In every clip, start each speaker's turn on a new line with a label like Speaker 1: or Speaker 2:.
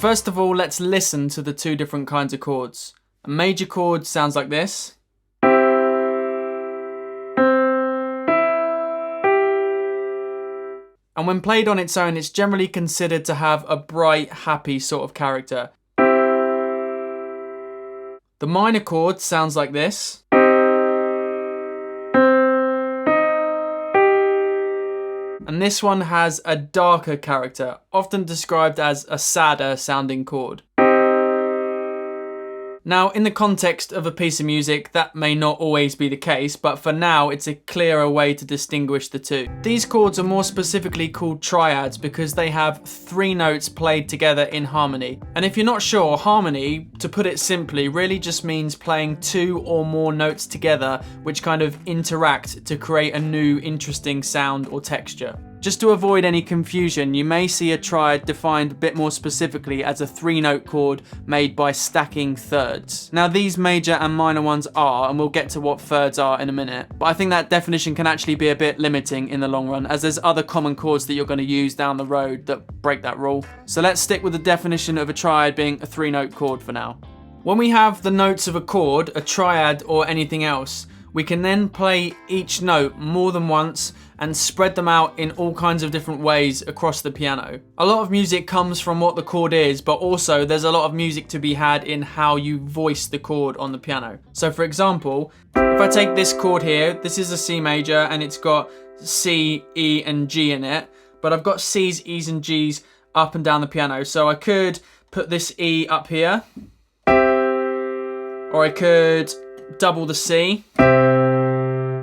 Speaker 1: first of all, let's listen to the two different kinds of chords. A major chord sounds like this. And when played on its own, it's generally considered to have a bright, happy sort of character. The minor chord sounds like this. And this one has a darker character, often described as a sadder sounding chord. Now, in the context of a piece of music, that may not always be the case, but for now, it's a clearer way to distinguish the two. These chords are more specifically called triads because they have 3 notes played together in harmony. And if you're not sure, harmony, to put it simply, really just means playing 2 or more notes together, which kind of interact to create a new, interesting sound or texture. Just to avoid any confusion, you may see a triad defined a bit more specifically as a 3-note chord made by stacking thirds. Now these major and minor ones are, and we'll get to what thirds are in a minute, but I think that definition can actually be a bit limiting in the long run, as there's other common chords that you're going to use down the road that break that rule. So let's stick with the definition of a triad being a 3-note chord for now. When we have the notes of a chord, a triad or anything else, we can then play each note more than once and spread them out in all kinds of different ways across the piano. A lot of music comes from what the chord is, but also there's a lot of music to be had in how you voice the chord on the piano. So for example, if I take this chord here, this is a C major and it's got C, E and G in it, but I've got C's, E's and G's up and down the piano. So I could put this E up here, or I could double the C.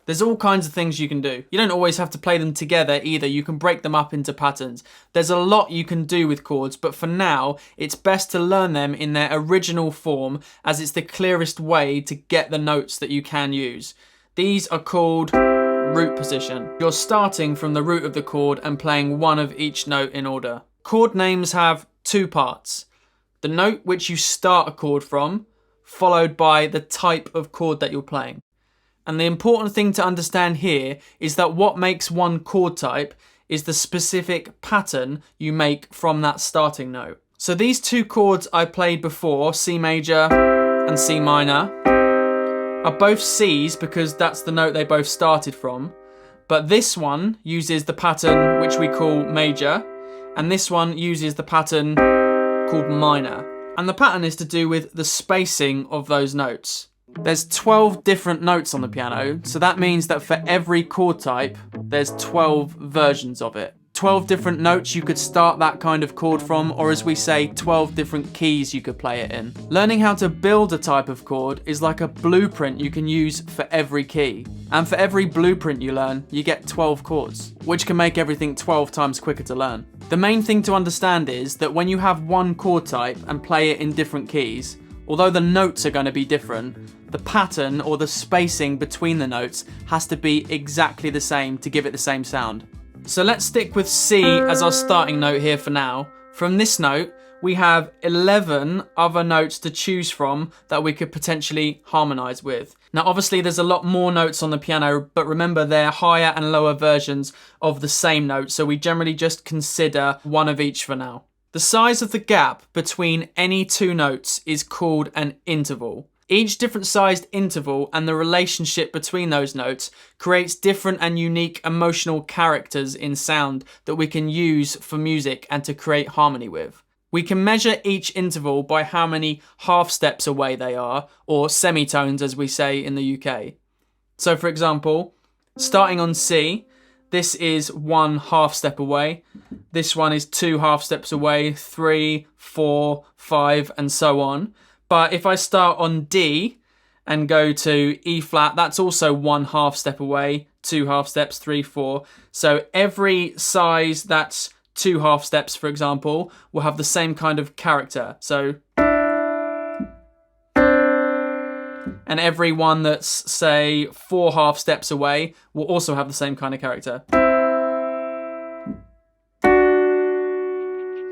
Speaker 1: There's all kinds of things you can do. You don't always have to play them together either. You can break them up into patterns. There's a lot you can do with chords, but for now, it's best to learn them in their original form as it's the clearest way to get the notes that you can use. These are called root position. You're starting from the root of the chord and playing one of each note in order. Chord names have 2 parts. The note which you start a chord from, followed by the type of chord that you're playing. And the important thing to understand here is that what makes one chord type is the specific pattern you make from that starting note. So these 2 chords I played before, C major and C minor, are both C's because that's the note they both started from. But this one uses the pattern which we call major, and this one uses the pattern called minor. And the pattern is to do with the spacing of those notes. There's 12 different notes on the piano, so that means that for every chord type, there's 12 versions of it. 12 different notes you could start that kind of chord from, or as we say, 12 different keys you could play it in. Learning how to build a type of chord is like a blueprint you can use for every key. And for every blueprint you learn, you get 12 chords, which can make everything 12 times quicker to learn. The main thing to understand is that when you have one chord type and play it in different keys, although the notes are going to be different, the pattern or the spacing between the notes has to be exactly the same to give it the same sound. So let's stick with C as our starting note here for now. From this note, we have 11 other notes to choose from that we could potentially harmonize with. Now obviously there's a lot more notes on the piano, but remember they're higher and lower versions of the same note, so we generally just consider one of each for now. The size of the gap between any 2 notes is called an interval. Each different sized interval and the relationship between those notes creates different and unique emotional characters in sound that we can use for music and to create harmony with. We can measure each interval by how many half steps away they are, or semitones as we say in the UK. So for example, starting on C, this is 1 half step away. This one is 2 half steps away, 3, 4, 5, and so on. But if I start on D and go to E flat, that's also 1 half step away, 2 half steps, 3, 4. So every size that's 2 half steps, for example, will have the same kind of character. So, and every one that's, say, 4 half steps away will also have the same kind of character.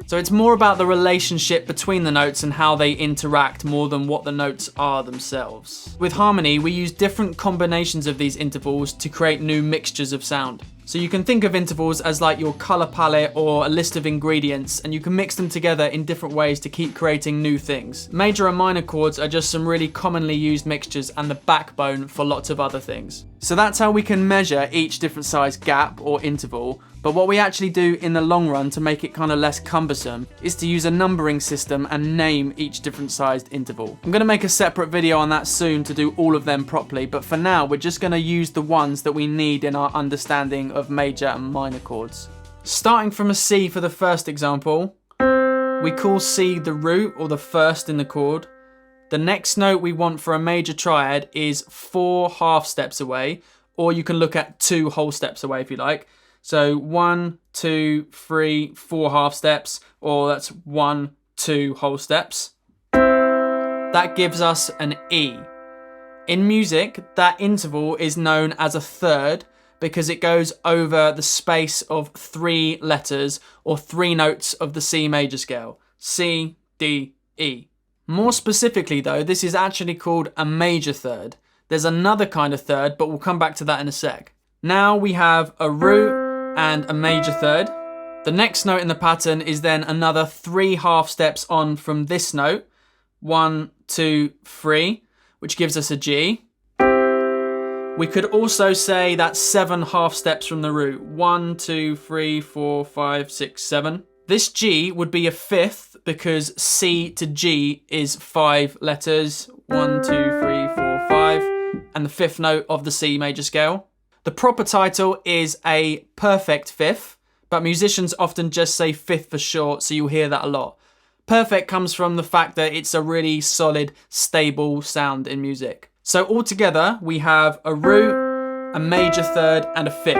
Speaker 1: So it's more about the relationship between the notes and how they interact more than what the notes are themselves. With harmony, we use different combinations of these intervals to create new mixtures of sound. So you can think of intervals as like your color palette or a list of ingredients, and you can mix them together in different ways to keep creating new things. Major and minor chords are just some really commonly used mixtures and the backbone for lots of other things. So that's how we can measure each different size gap or interval. But what we actually do in the long run to make it kind of less cumbersome is to use a numbering system and name each different sized interval. I'm going to make a separate video on that soon to do all of them properly, but for now we're just going to use the ones that we need in our understanding of major and minor chords. Starting from a C for the first example, we call C the root or the first in the chord. The next note we want for a major triad is 4 half steps away, or you can look at 2 whole steps away if you like. So 1, 2, 3, 4 half steps, or that's 1, 2 whole steps. That gives us an E. In music, that interval is known as a third because it goes over the space of 3 letters or 3 notes of the C major scale. C, D, E. More specifically though, this is actually called a major third. There's another kind of third, but we'll come back to that in a sec. Now we have a root and a major third. The next note in the pattern is then another 3 half steps on from this note. 1, 2, 3, which gives us a G. We could also say that's 7 half steps from the root. 1, 2, 3, 4, 5, 6, 7. This G would be a fifth because C to G is 5 letters. 1, 2, 3, 4, 5. And the 5th note of the C major scale. The proper title is a perfect fifth, but musicians often just say fifth for short, so you'll hear that a lot. Perfect comes from the fact that it's a really solid, stable sound in music. So altogether, we have a root, a major third, and a fifth.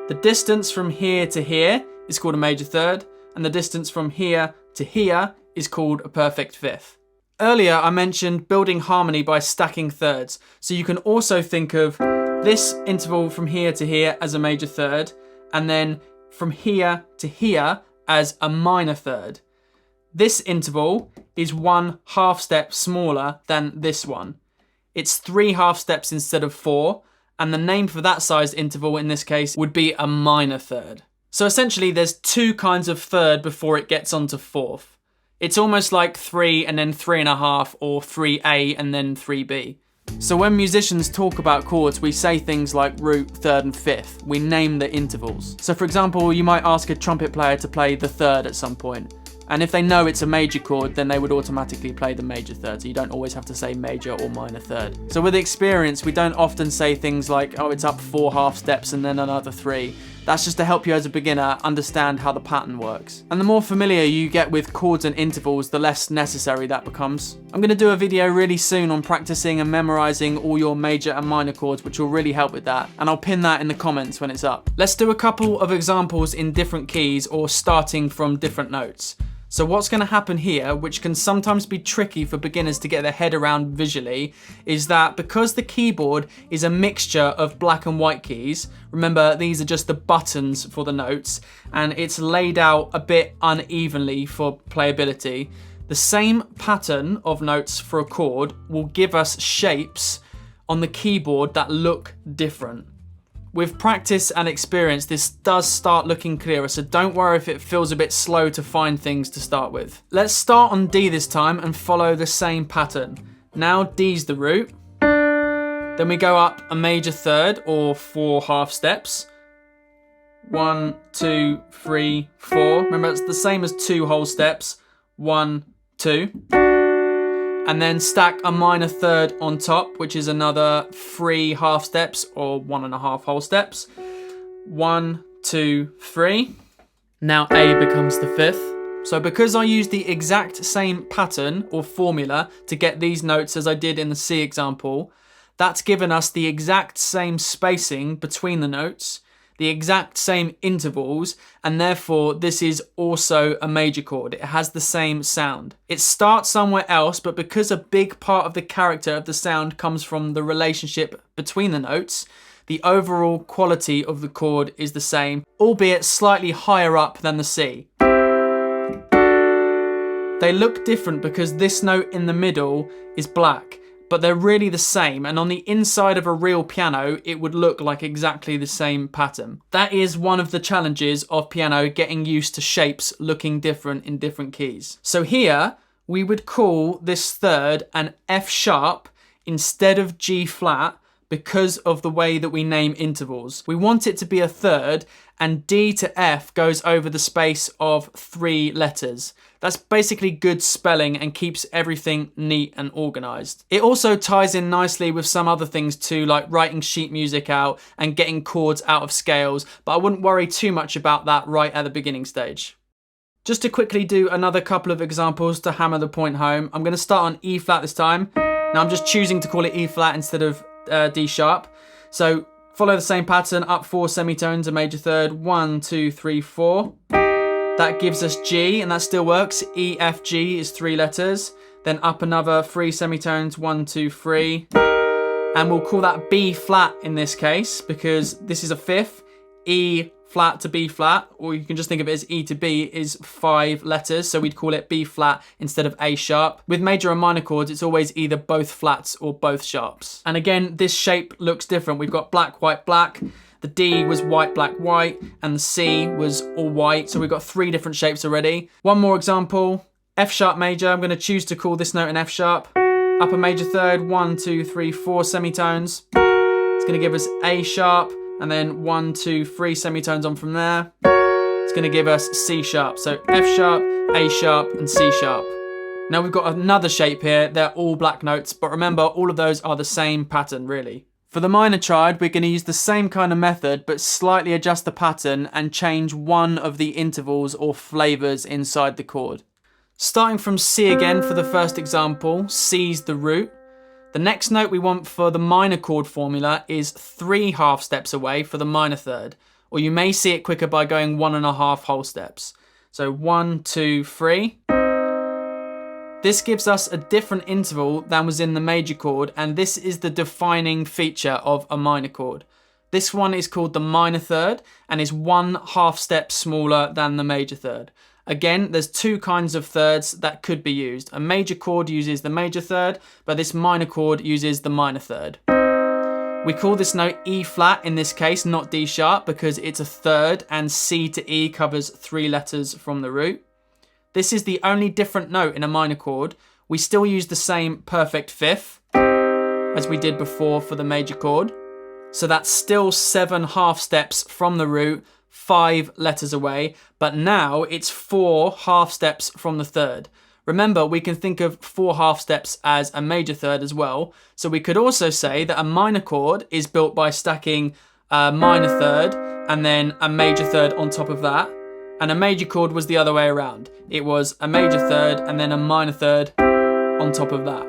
Speaker 1: The distance from here to here is called a major third, and the distance from here to here is called a perfect fifth. Earlier, I mentioned building harmony by stacking thirds, so you can also think of this interval from here to here as a major third, and then from here to here as a minor third. This interval is 1 half step smaller than this one. It's 3 half steps instead of 4, and the name for that sized interval in this case would be a minor third. So essentially there's 2 kinds of third before it gets onto fourth. It's almost like 3 and then 3.5, or 3A and then 3B. So when musicians talk about chords, we say things like root, third and fifth. We name the intervals. So for example, you might ask a trumpet player to play the third at some point. And if they know it's a major chord, then they would automatically play the major third. So you don't always have to say major or minor third. So with experience, we don't often say things like, oh, it's up 4 half steps and then another 3. That's just to help you as a beginner understand how the pattern works. And the more familiar you get with chords and intervals, the less necessary that becomes. I'm going to do a video really soon on practicing and memorizing all your major and minor chords, which will really help with that. And I'll pin that in the comments when it's up. Let's do a couple of examples in different keys or starting from different notes. So what's going to happen here, which can sometimes be tricky for beginners to get their head around visually, is that because the keyboard is a mixture of black and white keys, remember these are just the buttons for the notes, and it's laid out a bit unevenly for playability, the same pattern of notes for a chord will give us shapes on the keyboard that look different. With practice and experience, this does start looking clearer, so don't worry if it feels a bit slow to find things to start with. Let's start on D this time and follow the same pattern. Now D's the root. Then we go up a major third, or 4 half steps. 1, 2, 3, 4. Remember, it's the same as 2 whole steps. 1, 2. And then stack a minor third on top, which is another 3 half steps or 1.5 whole steps. 1, 2, 3. Now A becomes the 5th. So because I used the exact same pattern or formula to get these notes as I did in the C example, that's given us the exact same spacing between the notes, the exact same intervals, and therefore this is also a major chord. It has the same sound. It starts somewhere else, but because a big part of the character of the sound comes from the relationship between the notes, the overall quality of the chord is the same, albeit slightly higher up than the C. They look different because this note in the middle is black, but they're really the same, and on the inside of a real piano, it would look like exactly the same pattern. That is one of the challenges of piano, getting used to shapes looking different in different keys. So here, we would call this third an F sharp instead of G flat, because of the way that we name intervals. We want it to be a third, and D to F goes over the space of 3 letters. That's basically good spelling and keeps everything neat and organized. It also ties in nicely with some other things too, like writing sheet music out and getting chords out of scales, but I wouldn't worry too much about that right at the beginning stage. Just to quickly do another couple of examples to hammer the point home, I'm going to start on E flat this time. Now I'm just choosing to call it E flat instead of D sharp. So follow the same pattern, up 4 semitones, a major third, 1, 2, 3, 4. That gives us G, and that still works. E, F, G is 3 letters. Then up another 3 semitones, 1, 2, 3. And we'll call that B flat in this case, because this is a fifth. E flat to B flat, or you can just think of it as E to B, is 5 letters, so we'd call it B flat instead of A sharp. With major and minor chords, it's always either both flats or both sharps. And again, this shape looks different. We've got black, white, black. The D was white, black, white, and the C was all white, so we've got 3 different shapes already. One more example, F sharp major. I'm going to choose to call this note an F sharp. Up a major third, 1, 2, 3, 4 semitones. It's going to give us A sharp, and then 1, 2, 3 semitones on from there. It's going to give us C sharp. So F sharp, A sharp, and C sharp. Now we've got another shape here. They're all black notes, but remember, all of those are the same pattern, really. For the minor triad, we're going to use the same kind of method, but slightly adjust the pattern and change one of the intervals or flavors inside the chord. Starting from C again for the first example, C's the root. The next note we want for the minor chord formula is 3 half steps away for the minor third, or you may see it quicker by going 1.5 whole steps. So 1, 2, 3. This gives us a different interval than was in the major chord, and this is the defining feature of a minor chord. This one is called the minor third and is 1 half step smaller than the major third. Again, there's 2 kinds of thirds that could be used. A major chord uses the major third, but this minor chord uses the minor third. We call this note E flat in this case, not D sharp, because it's a third and C to E covers 3 letters from the root. This is the only different note in a minor chord. We still use the same perfect fifth as we did before for the major chord. So that's still 7 half steps from the root, 5 letters away, but now it's 4 half steps from the third. Remember, we can think of 4 half steps as a major third as well. So we could also say that a minor chord is built by stacking a minor third and then a major third on top of that. And a major chord was the other way around. It was a major third and then a minor third on top of that.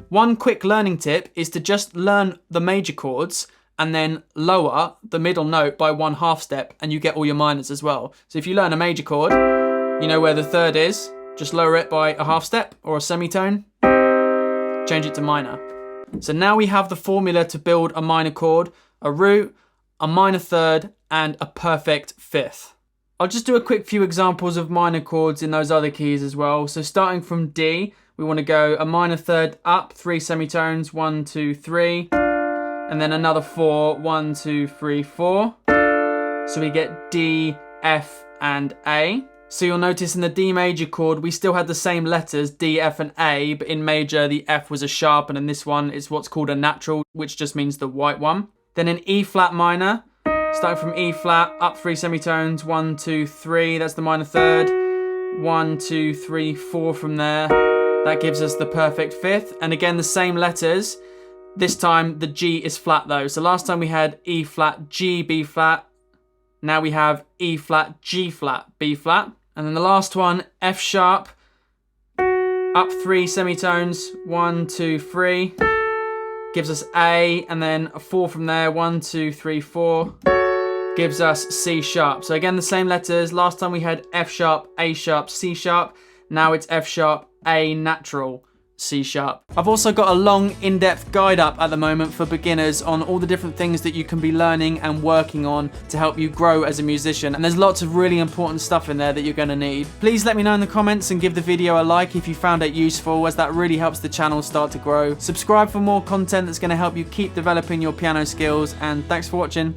Speaker 1: One quick learning tip is to just learn the major chords and then lower the middle note by 1 half step, and you get all your minors as well. So if you learn a major chord, you know where the third is, just lower it by a half step or a semitone, change it to minor. So now we have the formula to build a minor chord, a root, a minor third, and a perfect fifth. I'll just do a quick few examples of minor chords in those other keys as well. So starting from D, we want to go a minor third up, 3 semitones, 1, 2, 3, and then another 4, 1, 2, 3, 4. So we get D, F, and A. So you'll notice in the D major chord, we still had the same letters, D, F, and A, but in major, the F was a sharp, and in this one, it's what's called a natural, which just means the white one. Then in E flat minor, starting from E flat, up 3 semitones, 1, 2, 3, that's the minor third, 1, 2, 3, 4 from there. That gives us the perfect fifth, and again, the same letters. This time, the G is flat though. So last time we had E flat, G, B flat. Now we have E flat, G flat, B flat. And then the last one, F sharp, up 3 semitones, 1, 2, 3. Gives us A, and then a 4 from there, 1, 2, 3, 4. Gives us C sharp. So again, the same letters. Last time we had F sharp, A sharp, C sharp. Now it's F sharp, A natural, C sharp. I've also got a long, in-depth guide up at the moment for beginners on all the different things that you can be learning and working on to help you grow as a musician. And there's lots of really important stuff in there that you're going to need. Please let me know in the comments and give the video a like if you found it useful, as that really helps the channel start to grow. Subscribe for more content that's going to help you keep developing your piano skills, and thanks for watching.